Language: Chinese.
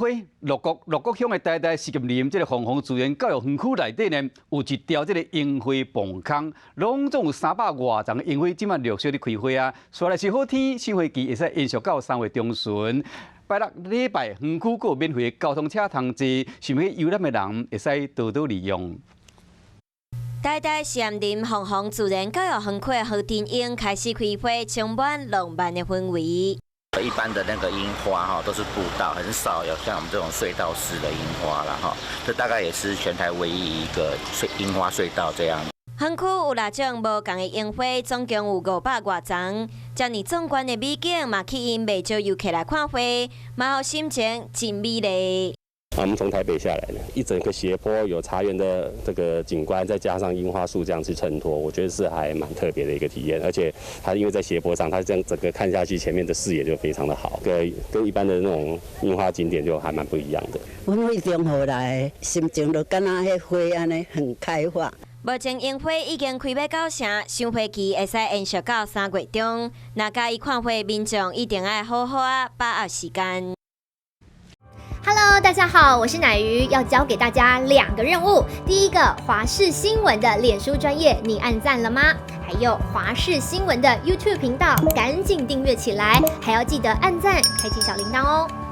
花鹿谷乡的台大实验林这个凤凰自然教育园区内底呢，有一条这个樱花磅空，拢总有300多丛的樱花，即马陆续咧开花啊。说来是好天，赏花期会使延续到3月中旬。拜六礼拜，园区有免费的交通车通知，想要游览的人会使多多利用。台大实验林凤凰自然教育园区的河田樱开始开花，充满浪漫的氛围。一般的那个樱花哈都是步道，很少有像我们这种隧道式的樱花了哈。这大概也是全台唯一一个樱花隧道这样。园区有6种无同的樱花，总共有500多丛。遮尔壮观的美景，嘛吸引不少游客来看花，嘛好心情真美丽。我们从台北下来的，一整个斜坡有茶园的这个景观，再加上樱花树这样去衬托，我觉得是还蛮特别的一个体验。而且它因为在斜坡上，它这样整个看下去，前面的视野就非常的好，跟一般的那种樱花景点就还蛮不一样的。阮为中和来，心情就敢若迄花安尼很开放。目前樱花已经开要到城，赏花期会使延续到3月中。若介意看花，民众一定要好好把握时间。Hello， 大家好，我是乃瑜，要教给大家2个任务。第一个，华视新闻的脸书专页，你按赞了吗？还有华视新闻的 YouTube 频道，赶紧订阅起来，还要记得按赞，开启小铃铛哦。